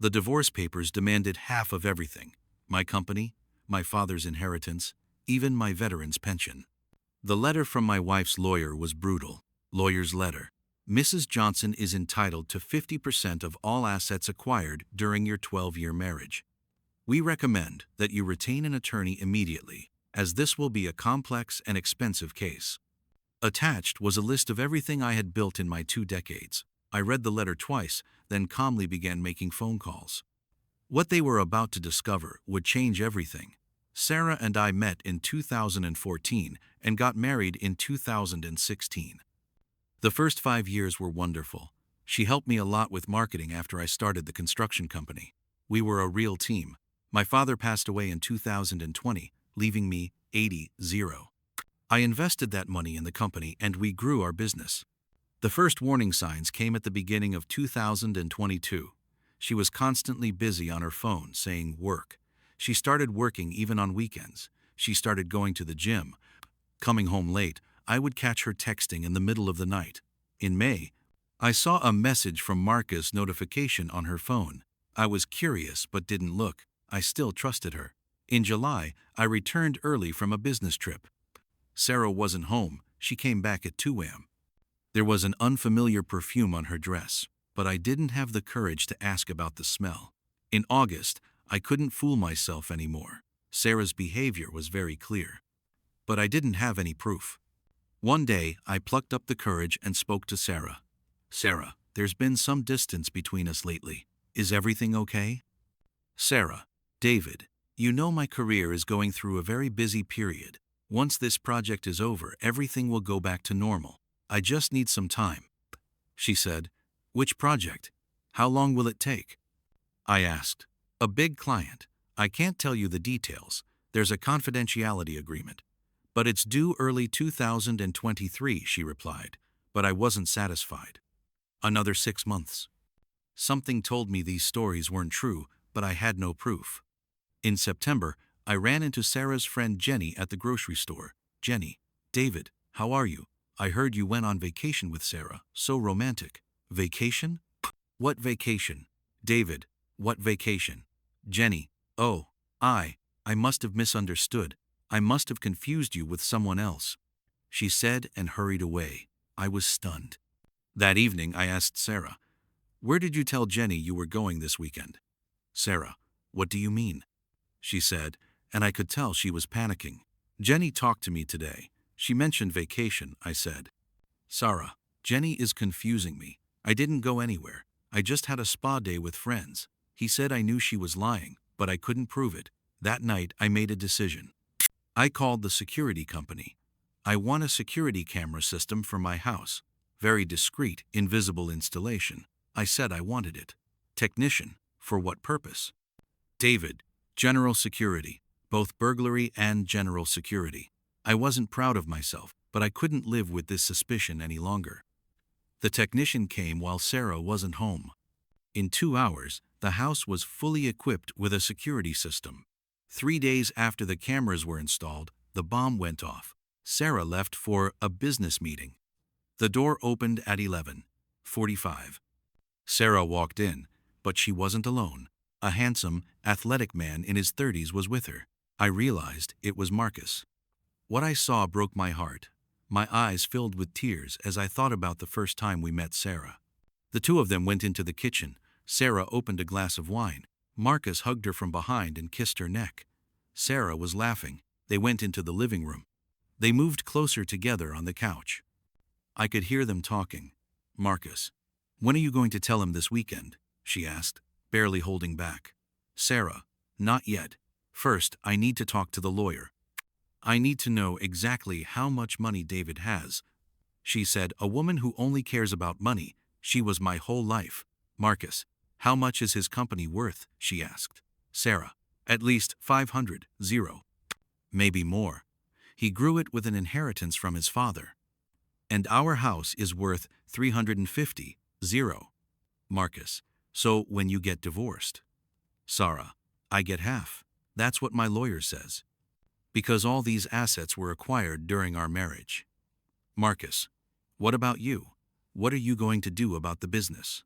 The divorce papers demanded half of everything: my company, my father's inheritance, even my veteran's pension. The letter from my wife's lawyer was brutal. Lawyer's letter. Mrs. Johnson is entitled to 50% of all assets acquired during your 12-year marriage. We recommend that you retain an attorney immediately, as this will be a complex and expensive case. Attached was a list of everything I had built in my 2 decades. I read the letter twice, then calmly began making phone calls. What they were about to discover would change everything. Sarah and I met in 2014 and got married in 2016. The first 5 years were wonderful. She helped me a lot with marketing after I started the construction company. We were a real team. My father passed away in 2020, leaving me 80-0. I invested that money in the company and we grew our business. The first warning signs came at the beginning of 2022. She was constantly busy on her phone saying work. She started working even on weekends. She started going to the gym. Coming home late, I would catch her texting in the middle of the night. In May, I saw a message from Marcus notification on her phone. I was curious but didn't look. I still trusted her. In July, I returned early from a business trip. Sarah wasn't home. She came back at 2 a.m. There was an unfamiliar perfume on her dress, but I didn't have the courage to ask about the smell. In August, I couldn't fool myself anymore. Sarah's behavior was very clear. But I didn't have any proof. One day, I plucked up the courage and spoke to Sarah. Sarah, there's been some distance between us lately. Is everything okay? Sarah, David, you know my career is going through a very busy period. Once this project is over, everything will go back to normal. I just need some time. She said, which project? How long will it take? I asked. A big client. I can't tell you the details. There's a confidentiality agreement. But it's due early 2023, she replied. But I wasn't satisfied. Another 6 months. Something told me these stories weren't true, but I had no proof. In September, I ran into Sarah's friend Jenny at the grocery store. Jenny, David, how are you? I heard you went on vacation with Sarah. So romantic. Vacation? What vacation? David, what vacation? Jenny, oh, I must have misunderstood. I must have confused you with someone else. She said and hurried away. I was stunned. That evening, I asked Sarah, where did you tell Jenny you were going this weekend? Sarah, what do you mean? She said, and I could tell she was panicking. Jenny talked to me today. She mentioned vacation, I said. Sarah, Jenny is confusing me. I didn't go anywhere. I just had a spa day with friends. He said I knew she was lying, but I couldn't prove it. That night, I made a decision. I called the security company. I want a security camera system for my house. Very discreet, invisible installation. I said I wanted it. Technician, for what purpose? David, general security, both burglary and general security. I wasn't proud of myself, but I couldn't live with this suspicion any longer. The technician came while Sarah wasn't home. In 2 hours, the house was fully equipped with a security system. 3 days after the cameras were installed, the bomb went off. Sarah left for a business meeting. The door opened at 11:45. Sarah walked in, but she wasn't alone. A handsome, athletic man in his 30s was with her. I realized it was Marcus. What I saw broke my heart. My eyes filled with tears as I thought about the first time we met Sarah. The two of them went into the kitchen. Sarah opened a glass of wine. Marcus hugged her from behind and kissed her neck. Sarah was laughing. They went into the living room. They moved closer together on the couch. I could hear them talking. Marcus, when are you going to tell him this weekend? She asked, barely holding back. Sarah, not yet. First, I need to talk to the lawyer. I need to know exactly how much money David has. She said, a woman who only cares about money. She was my whole life. Marcus, how much is his company worth? She asked. Sarah, at least 500. Maybe more. He grew it with an inheritance from his father. And our house is worth 350. Marcus, so when you get divorced? Sarah, I get half. That's what my lawyer says. Because all these assets were acquired during our marriage. Marcus, what about you? What are you going to do about the business?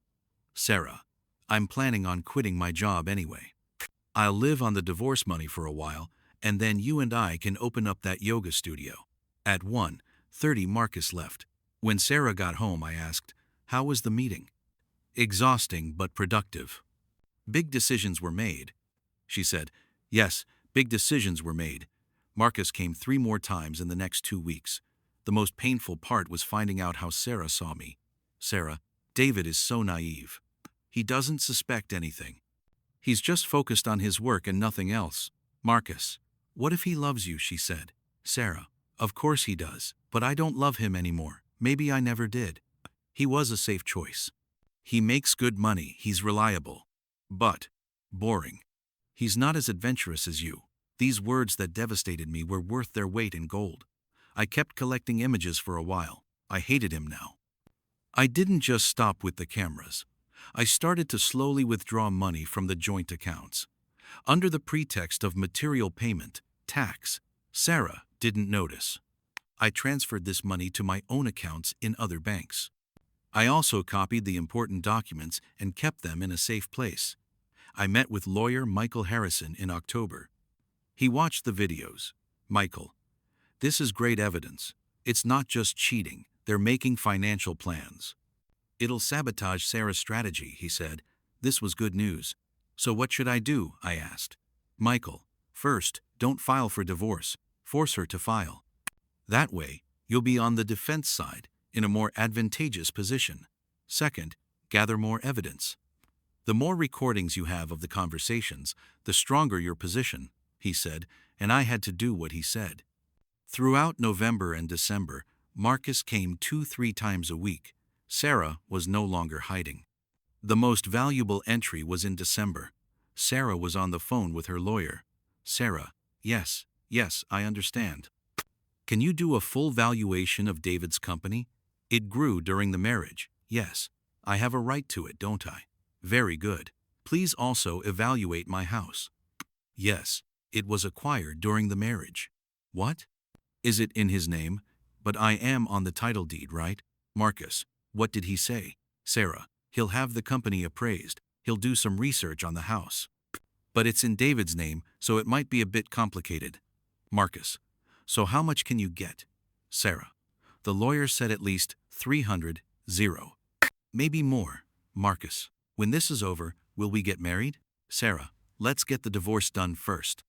Sarah, I'm planning on quitting my job anyway. I'll live on the divorce money for a while, and then you and I can open up that yoga studio. At 1:30 Marcus left. When Sarah got home, I asked, "How was the meeting?" "Exhausting but productive." "Big decisions were made." She said, "Yes, big decisions were made." Marcus came 3 more times in the next 2 weeks. The most painful part was finding out how Sarah saw me. "Sarah, David is so naive. He doesn't suspect anything. He's just focused on his work and nothing else." "Marcus, what if he loves you?" she said. "Sarah, of course he does, but I don't love him anymore. Maybe I never did. He was a safe choice. He makes good money, he's reliable. But boring. He's not as adventurous as you." These words that devastated me were worth their weight in gold. I kept collecting images for a while. I hated him now. I didn't just stop with the cameras. I started to slowly withdraw money from the joint accounts. Under the pretext of material payment, tax, Sarah didn't notice. I transferred this money to my own accounts in other banks. I also copied the important documents and kept them in a safe place. I met with lawyer Michael Harrison in October. He watched the videos. "Michael, this is great evidence. It's not just cheating, they're making financial plans. It'll sabotage Sarah's strategy," he said. This was good news. "So what should I do?" I asked. "Michael, first, don't file for divorce. Force her to file. That way, you'll be on the defense side, in a more advantageous position. Second, gather more evidence. The more recordings you have of the conversations, the stronger your position," he said, and I had to do what he said. Throughout November and December, Marcus came 2-3 times a week. Sarah was no longer hiding. The most valuable entry was in December. Sarah was on the phone with her lawyer. "Sarah, yes, I understand. Can you do a full valuation of David's company? It grew during the marriage. Yes, I have a right to it, don't I? Very good. Please also evaluate my house. Yes, it was acquired during the marriage. What? Is it in his name? But I am on the title deed, right? Marcus, what did he say? Sarah, he'll have the company appraised. He'll do some research on the house. But it's in David's name, so it might be a bit complicated. Marcus, so how much can you get? Sarah, the lawyer said at least 300, maybe more. Marcus, when this is over, will we get married? Sarah, let's get the divorce done first.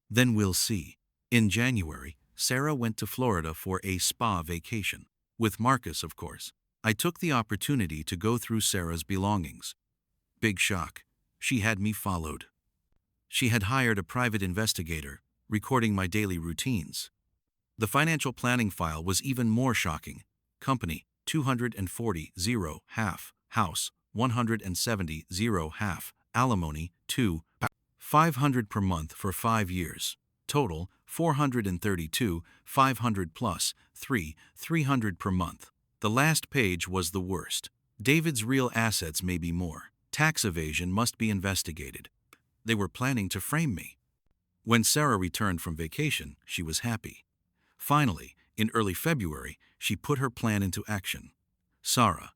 Then we'll see. In January, Sarah went to Florida for a spa vacation. With Marcus, of course. I took the opportunity to go through Sarah's belongings. Big shock. She had me followed. She had hired a private investigator, recording my daily routines. The financial planning file was even more shocking. Company, 240, half. House, 170, half. Alimony, 500 per month for 5 years. Total, 432, 500 plus, 300 per month. The last page was the worst. David's real assets may be more. Tax evasion must be investigated. They were planning to frame me. When Sarah returned from vacation, she was happy. Finally, in early February, she put her plan into action. Sarah,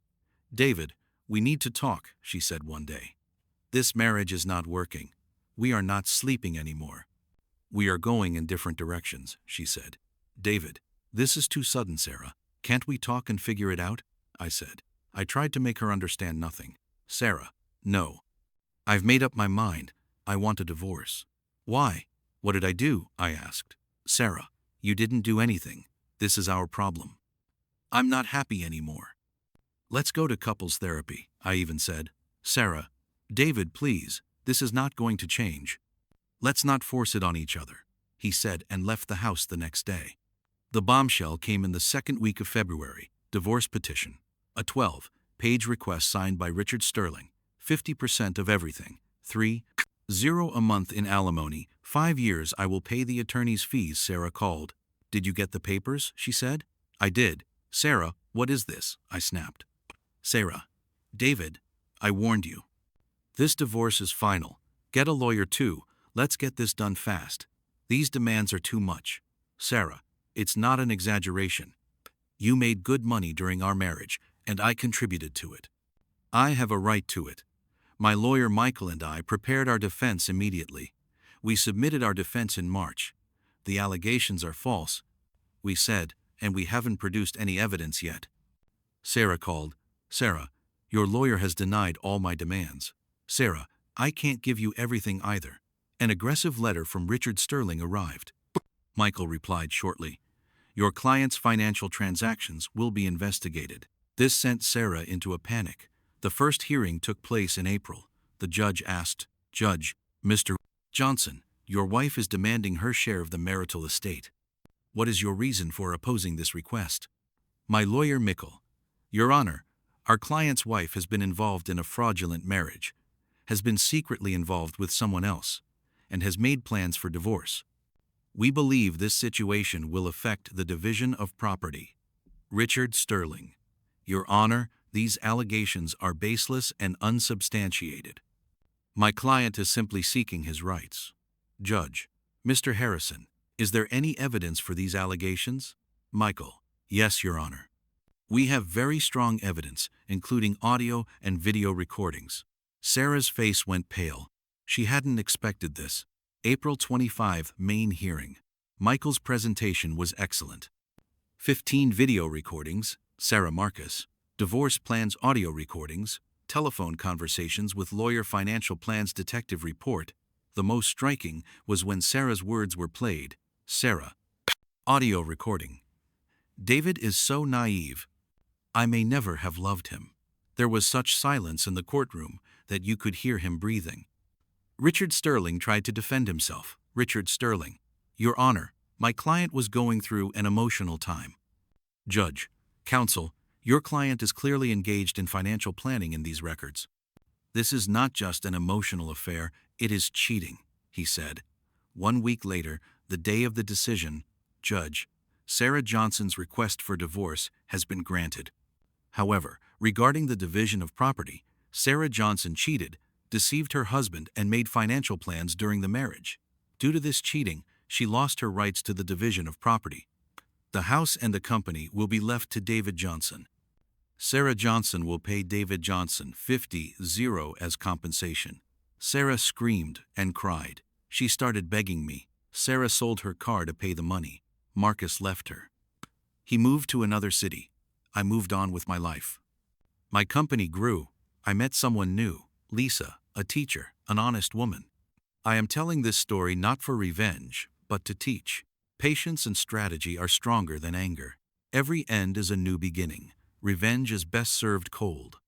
David, we need to talk, she said one day. This marriage is not working. We are not sleeping anymore. We are going in different directions, she said. David, this is too sudden, Sarah. Can't we talk and figure it out? I said. I tried to make her understand nothing. Sarah, no. I've made up my mind. I want a divorce. Why? What did I do? I asked. Sarah, you didn't do anything. This is our problem. I'm not happy anymore. Let's go to couples therapy, I even said. Sarah, David, please, this is not going to change. Let's not force it on each other, he said and left the house the next day. The bombshell came in the second week of February, divorce petition. A 12-page request signed by Richard Sterling, 50% of everything, 3, 0 a month in alimony, 5 years I will pay the attorney's fees, Sarah called. Did you get the papers? She said. I did. Sarah, what is this? I snapped. Sarah, David, I warned you. This divorce is final. Get a lawyer too. Let's get this done fast. These demands are too much. Sarah, it's not an exaggeration. You made good money during our marriage, and I contributed to it. I have a right to it. My lawyer Michael and I prepared our defense immediately. We submitted our defense in March. The allegations are false, we said, and we haven't produced any evidence yet. Sarah called. Sarah, your lawyer has denied all my demands. Sarah, I can't give you everything either. An aggressive letter from Richard Sterling arrived. Michael replied shortly. Your client's financial transactions will be investigated. This sent Sarah into a panic. The first hearing took place in April. The judge asked, Judge, Mr. Johnson, your wife is demanding her share of the marital estate. What is your reason for opposing this request? My lawyer Michael. Your Honor, our client's wife has been involved in a fraudulent marriage, has been secretly involved with someone else, and has made plans for divorce. We believe this situation will affect the division of property. Richard Sterling. Your Honor, these allegations are baseless and unsubstantiated. My client is simply seeking his rights. Judge, Mr. Harrison, is there any evidence for these allegations? Michael. Yes, Your Honor. We have very strong evidence, including audio and video recordings. Sarah's face went pale. She hadn't expected this. April 25 main hearing. Michael's presentation was excellent. 15 video recordings, Sarah Marcus. Divorce plans audio recordings, telephone conversations with lawyer financial plans detective report. The most striking was when Sarah's words were played. Sarah. Audio recording. David is so naive. I may never have loved him. There was such silence in the courtroom that you could hear him breathing. Richard Sterling tried to defend himself. Richard Sterling. Your Honor, my client was going through an emotional time. Judge. Counsel, your client is clearly engaged in financial planning in these records. This is not just an emotional affair, it is cheating, he said. 1 week later, the day of the decision, Judge, Sarah Johnson's request for divorce has been granted. However, regarding the division of property, Sarah Johnson cheated, deceived her husband, and made financial plans during the marriage. Due to this cheating, she lost her rights to the division of property. The house and the company will be left to David Johnson. Sarah Johnson will pay David Johnson $50,000 as compensation. Sarah screamed and cried. She started begging me. Sarah sold her car to pay the money. Marcus left her. He moved to another city. I moved on with my life. My company grew. I met someone new, Lisa, a teacher, an honest woman. I am telling this story not for revenge, but to teach. Patience and strategy are stronger than anger. Every end is a new beginning. Revenge is best served cold.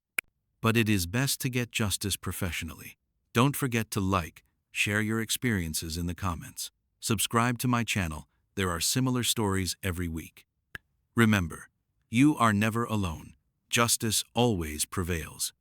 But it is best to get justice professionally. Don't forget to like, share your experiences in the comments. Subscribe to my channel. There are similar stories every week. Remember, you are never alone. Justice always prevails.